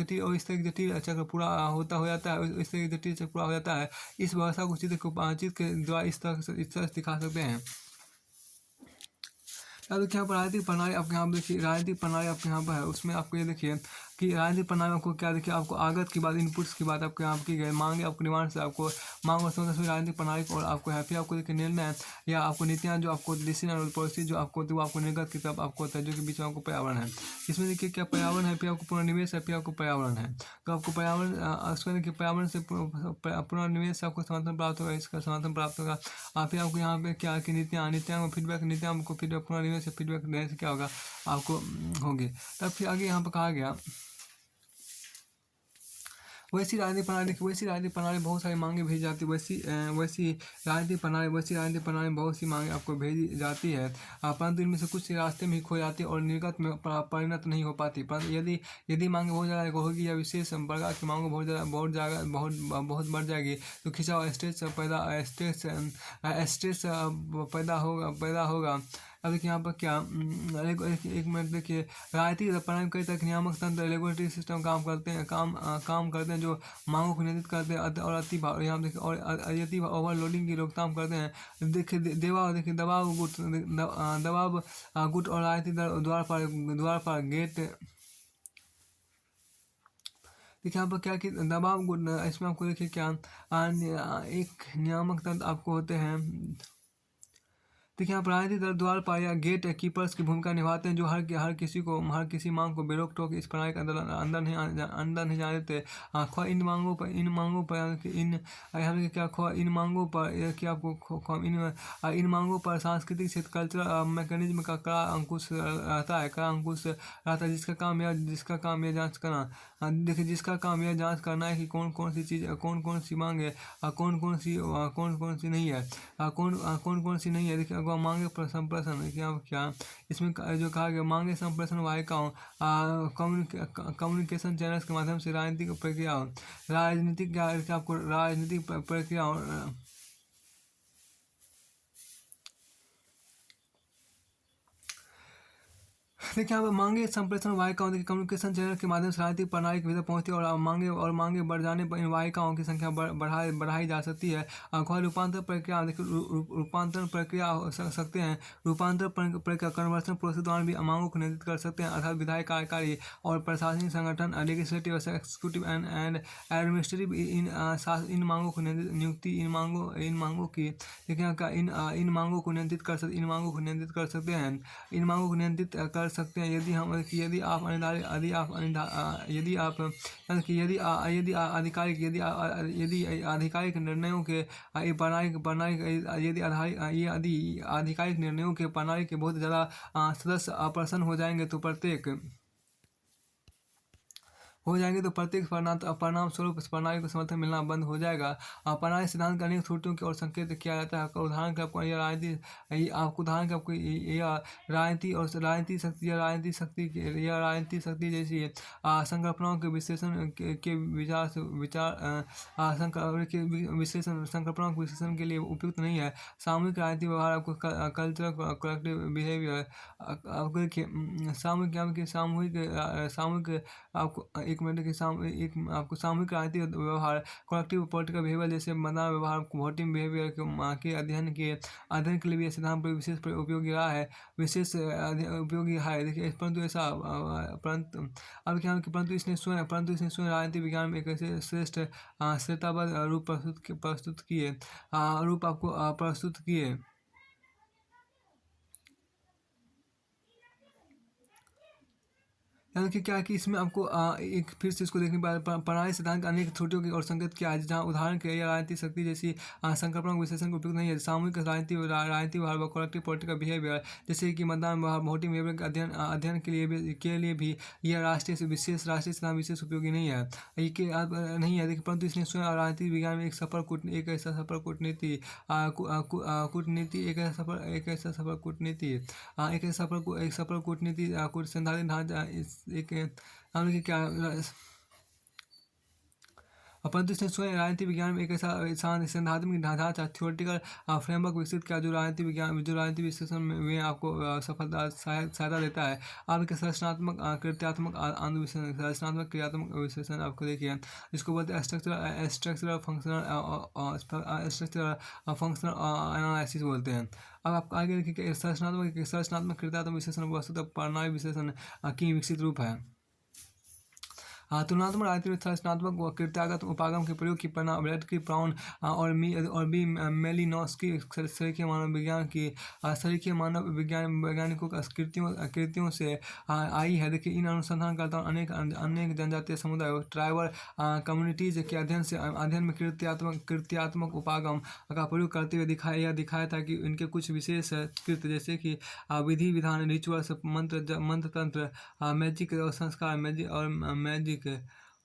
जटिल चक्र पूरा हो जाता है। इस तरह एक जटिल चक्र पूरा हो जाता है। इस व्यवस्था को चित्र के द्वारा इस तरह से दिखा सकते हैं। अब देखिए यहाँ पर राजनीतिक प्रणाली आपके यहाँ देखिए राजनीतिक प्रणाली आपके यहाँ पर है उसमें आपको ये देखिए कि राजनीतिक प्रणाली आपको क्या देखिए आपको आगत की बात इनपुट्स की बात आपको यहाँ की गई मांगे आपको डिमांड से आपको मांग और समझ राजनीतिक प्रणाली और आपको है फिर आपको देखिए निर्णय या आपको नीतियाँ जो आपको डिसीजन और पॉलिसी जो आपको होती है वो आपको निर्गत की तरफ आपको होता है जो कि बीच में आपको पर्यावरण है। इसमें देखिए क्या पर्यावरण है फिर आपको पुनर्निवेश है फिर आपको पर्यावरण है। तो आपको पर्यावरण उसमें देखिए पर्यावरण से पुनर्निवेश से आपको समर्थन प्राप्त होगा इसका समर्थन प्राप्त होगा। फिर आपको यहाँ पे क्या कि नीतियाँ को फीडबैक पुनर्निवेश से फीडबैक देने से क्या होगा आपको होंगे। तब फिर आगे यहाँ पर कहा गया वैसी राजनीतिक प्रणाली बहुत सारी मांगे भेजी जाती है। वैसी राजनीतिक प्रणाली बहुत सी मांगे आपको भेजी जाती है परंतु इनमें से कुछ रास्ते में ही खो जाती है और निर्गत में परिणत नहीं हो पाती। परंतु यदि मांगे बहुत ज़्यादा होगी या विशेष प्रकार की मांगों बहुत बढ़ जाएगी तो खिंचाव स्ट्रेस पैदा होगा। अब देखिए यहाँ पर क्या एक मिनट देखिए राजनीतिक प्रणाली कई तरह के नियामक तंत्र रेगुलेटरी सिस्टम काम करते हैं जो मांगों को नियंत्रित करते हैं और यहाँ देखिए और यदि ओवरलोडिंग की रोकथाम करते हैं। देखिए दबाव गुट और राजनीतिक द्वार पर गेट देखिए यहाँ पर क्या कि दबाव गुट इसमें आपको देखिए क्या एक नियामक तंत्र आपको होते हैं। देखिए यहाँ राजनीतिक दल द्वारपाल या गेट कीपर्स की भूमिका निभाते हैं जो हर किसी मांग को बेरोक टोक इस प्रणाली के अंदर नहीं जाने देते। ख्वाह इन मांगों पर इन मांगों पर सांस्कृतिक क्षेत्र कल्चरल मैकेनिज्म का कड़ा अंकुश रहता है जिसका काम यह जांच करना देखिए जिसका काम यह जांच करना है कि कौन सी मांग है कौन कौन सी नहीं है कौन कौन सी नहीं है। देखिए अगवा मांगे संप्रेषण क्या इसमें जो कहा गया मांगे संप्रेषण वाहिकाओं कम्युनिकेशन चैनल्स के माध्यम से राजनीतिक प्रक्रिया देखिए यहाँ पर मांगे संप्रेषण वाहिकाओं देखिए कम्युनिकेशन चैनल के माध्यम से राजनीतिक प्रणाली के भीतर पहुंचती है और मांगे बढ़ जाने पर इन वाहिकाओं की संख्या बढ़ाई जा सकती है। अखबार रूपांतर प्रक्रिया देखिए रूपांतरण प्रक्रिया हो सकते हैं। रूपांतर प्रक्रिया कन्वर्सन प्रोसेस दौरान भी मांगों को नियंत्रित कर सकते हैं अर्थात विधायी कार्यकारी और प्रशासनिक संगठन लेजिस्लेटिव एक्जीक्यूटिव एंड एडमिनिस्ट्रेटिव इन मांगों को नियुक्ति इन मांगों की देखिए इन मांगों को नियंत्रित कर सकते हैं यदि आधिकारिक निर्णयों के प्रणाली के बहुत ज़्यादा सदस्य अप्रसन्न हो जाएंगे तो प्रत्येक परिणाम स्वरूप इस प्रणाली को समर्थन मिलना बंद हो जाएगा। प्रणाली सिद्धांत का अनेक त्रुटियों की ओर संकेत किया जाता है। उदाहरण के आपको राजनीति शक्ति जैसी संकल्पनाओं के विश्लेषण विश्लेषण के लिए उपयुक्त नहीं है। सामूहिक राजनीतिक व्यवहार आपको कल्चरल कलेक्टिव बिहेवियर आपको देखिए सामूहिक आपको एक मिनट के आपको सामूहिक राजनीतिक व्यवहार कलेक्टिव पॉलिटिकल बिहेवियर जैसे मतदान व्यवहार वोटिंग बिहेवियर के अध्ययन के लिए भी सिद्धांत पर विशेष उपयोगी रहा है देखिए परंतु अब क्या परंतु इसने स्वयं राजनीतिक विज्ञान में एक ऐसे श्रेष्ठतावाद रूप प्रस्तुत किए यानी कि क्या है कि इसमें आपको एक फिर से इसको देखने पर प्रणाली सिद्धांत के अनेक त्रुटियों की और संकेत किया है, जहाँ उदाहरण के लिए राजनीतिक शक्ति जैसी संकल्पना विश्लेषण को उपयुक्त नहीं है। सामूहिक राजनीति व्यवहार व कलेक्टिव पॉलिटिकल बिहेवियर, जैसे कि मतदान वोटिंग बिहेवियर के अध्ययन के लिए भी यह विशेष राष्ट्रीय सिद्धांत विशेष उपयोगी नहीं है। ये कि नहीं है, देखिए, परंतु इसने स्वयं राजनीतिक विज्ञान में एक ऐसा सफल कूटनीति कूटनीति एक सफल कूटनीति संधारित ढांचा एक हमने कि क्या परंतु इसने स्वयं राजनीति विज्ञान में एक ऐसा सैद्धांतिक ढांचा थ्योरेटिकल फ्रेमवर्क विकसित किया जो राजनीति विश्लेषण में आपको सफलता सहायता देता है। आप एक संरचनात्मक क्रियात्मक विश्लेषण आपको देखिए, इसको बोलते हैं स्ट्रक्चरल फंक्शनल एनालिसिस बोलते हैं। अब आप आगे देखिए, संरचनात्मक क्रियात्मक विश्लेषण वस्तुतः प्रणाली विश्लेषण की विकसित रूप है। तुलनात्मक राजनीति में संरचनात्मक व कृत्यागत उपागम के प्रयोग की परिणाम ब्रैडली, ब्राउन और बी मेलिनोस्की सरीखे मानव वैज्ञानिकों का कृतियों से आई है। देखिए, इन अनुसंधानकर्ताओं अनेक जनजातीय समुदायों ट्राइबल कम्युनिटीज के अध्ययन में कृत्यात्मक उपागम का प्रयोग करते हुए दिखाया था कि इनके कुछ विशेष कृत्य, जैसे कि विधि विधान, रिचुअल्स, मंत्र तंत्र, मैजिक और संस्कार मैजिक और देखिए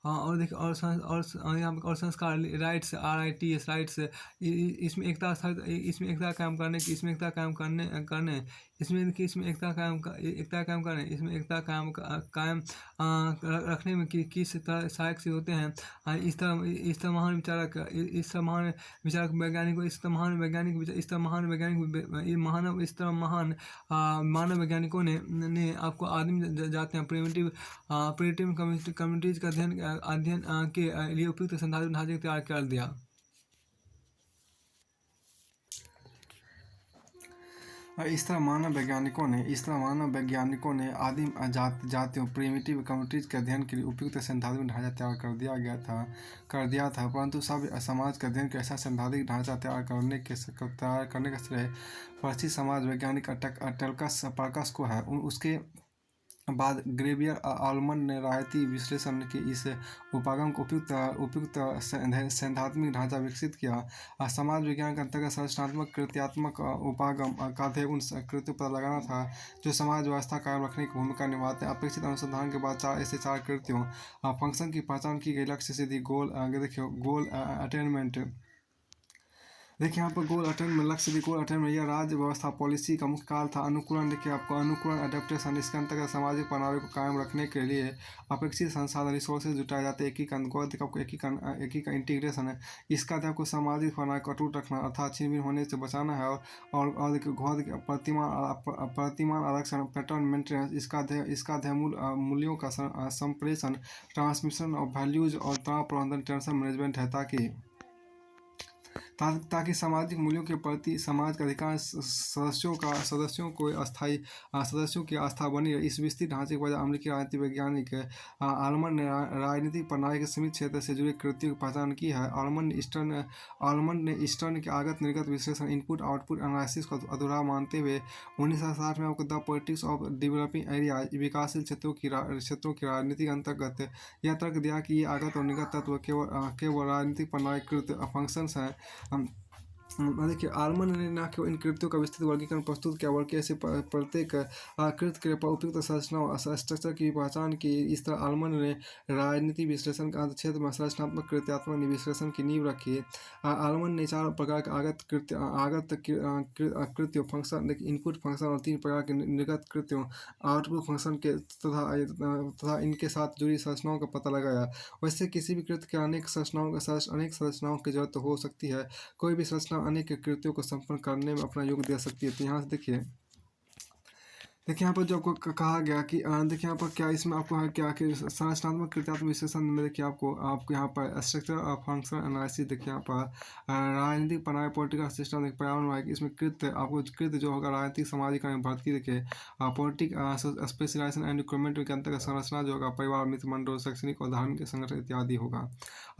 यहाँ पे और संस्कार राइट्स RITS राइट्स, इसमें एकता कायम करने इसमें एकता कायम रखने में किस तरह सहायक से होते हैं। इस तरह महान विचारक मानव वैज्ञानिकों ने आपको आदिम जाते हैं प्रिमिटिव कम्युनिटीज का अध्ययन के लिए उपयुक्त संधारित ढांचे तैयार कर दिया। इस तरह मानव वैज्ञानिकों ने आदिम जातियों प्रिमिटिव कम्युनिटीज के अध्ययन के लिए उपयुक्त सैद्धांतिक ढांचा तैयार कर दिया था। परंतु सभ्य समाज के अध्ययन के ऐसा सैद्धांतिक ढांचा तैयार करने का श्रेय परिचित समाज वैज्ञानिक टल्कस पार्कस को है। उसके बाद ग्रेवियर आलमंड ने राजनीति विश्लेषण के इस उपागम को उपयुक्त सैद्धांतिक ढांचा विकसित किया। समाज विज्ञान के अंतर्गत संरचनात्मक कृत्यात्मक उपागम का ध्येय उन कृत्यों पता लगाना था जो समाज व्यवस्था कायम रखने की भूमिका निभाते हैं। अपेक्षित अनुसंधान के बाद चार कृत्यों फंक्शन की पहचान की गई। लक्ष्य सिद्धि गोल अटेनमेंट। देखिए यहाँ पर गोल अटेनमेंट लक्ष्य गोल अटेनमेंट यह राज्य व्यवस्था पॉलिसी का मुख्य काल था। अनुकूलन देखिए आपको अनुकूलन अडेप्टेशन, इसके अंतर्गत सामाजिक प्रणाली को कायम रखने के लिए अपेक्षित संसाधन रिसोर्सेज जुटाए जाते हैं। एकीकरण इंटीग्रेशन है, इसका ध्येय आपको सामाजिक प्रणाली को अटूट रखना अर्थात छिन्न भिन्न होने से बचाना है। और प्रतिमान आरक्षण पैटर्न मेंटेनेंस, इसका ध्येय मूल्यों का संप्रेषण ट्रांसमिशन ऑफ वैल्यूज और तनाव प्रबंधन टेंशन मैनेजमेंट है ताकि सामाजिक मूल्यों के प्रति समाज के अधिकांश सदस्यों की आस्था बनी रहे। इस विस्तृत ढांचे के वजह अमेरिकी राजनीति वैज्ञानिक आलमंड ने राजनीतिक प्रणाली के सीमित क्षेत्र से जुड़े कृत्यों की पहचान की है। आलमंड ने ईस्टर्न के आगत निर्गत विश्लेषण इनपुट आउटपुट एनालिसिस को अधूरा मानते हुए 1960 में आपको the politics of developing areas विकासशील क्षेत्रों की राजनीति के अंतर्गत यह तर्क दिया कि ये आगत और निर्गत तत्व केवल राजनीतिक प्रणालीकृत फंक्शंस हैं। देखिए, आलमंड ने न केवल इन कृत्यों का विस्तृत वर्गीकरण प्रस्तुत किया बल्कि ऐसे प्रत्येक कृत्य के उपयुक्त स्ट्रक्चर की पहचान की। इस तरह आलमंड ने राजनीति विश्लेषण के क्षेत्र में संरचनात्मक कृत्यात्मक विश्लेषण की नींव रखी। आलमंड ने 4 प्रकार के आगत कृत्यों फंक्शन इनपुट फंक्शन और 3 प्रकार के निर्गत कृत्यों आउटपुट फंक्शन के तथा इनके साथ जुड़ी संरचनाओं का पता लगाया। वैसे किसी भी कृत्य के अनेक संरचनाओं की जरूरत हो सकती है। कोई भी संरचना अनेक कृत्यों को संपन्न करने में अपना योगदान दे सकती है। तो यहाँ से देखिए यहाँ पर जो आपको कहा गया कि देखिए यहाँ पर क्या इसमें आपको है क्या कि संरचनात्मक कृत्यात्मक विश्लेषण में देखिए आपको यहाँ पर स्ट्रक्चर और फंक्शन एनालिसिस देखिए यहाँ पर राजनीतिक प्रणाली पॉलिटिकल सिस्टम पर्यावरण इसमें कृत्य जो होगा राजनीतिक सामाजिक भर्ती देखिए पॉलिटिक स्पेशलाइजेशन एंड रिक्रूटमेंट के अंतर्गत संरचना जो होगा परिवार मित्र मंडल शैक्षणिक और धार्मिक संगठन इत्यादि होगा।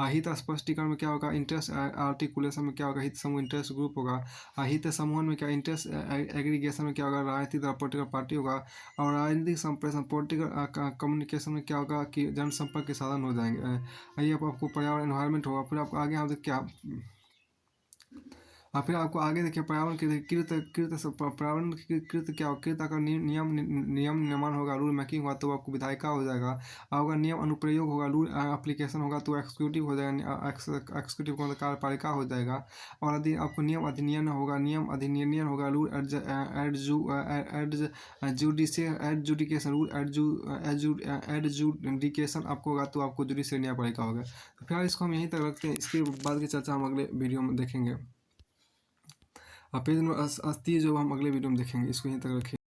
हित स्पष्टीकरण में क्या होगा इंटरेस्ट आर्टिकुलेशन में क्या होगा हित समूह इंटरेस्ट ग्रुप होगा। हित समूहन में क्या इंटरेस्ट एग्रीगेशन में क्या होगा राजनीतिक पॉलिटिकल पार्टी पार्टी होगा। और राजनीतिक संप्रेषण पॉलिटिकल कम्युनिकेशन में क्या होगा कि जनसंपर्क के साधन हो जाएंगे। ये आपको पर्यावरण एनवायरनमेंट होगा। फिर आपको आगे यहाँ देखिए क्या, और फिर आपको आगे देखिए पर्यावरण के कृत कृत पर्यावरण की कृत क्या हो, कृत अगर नियम निर्माण होगा, रूल मेकिंग होगा तो आपको विधायिका हो जाएगा। और अगर नियम अनुप्रयोग होगा, रूल एप्लीकेशन होगा तो एक्सिक्यूटिव हो जाएगा, एक्सिक्यूटिव को कार्यपालिका हो जाएगा। और यदि आपको नियम अधिनियम होगा, रूल एडजुडिकेशन, एडजुडिकेशन आपको होगा तो आपको जुडिशरी न्यायपालिका होगा। तो फिलहाल इसको हम यहीं तक रखते हैं, इसके बाद की चर्चा हम अगले वीडियो में देखेंगे। पेज नंबर 30 जो हम अगले वीडियो में देखेंगे, इसको यहीं तक रखिए।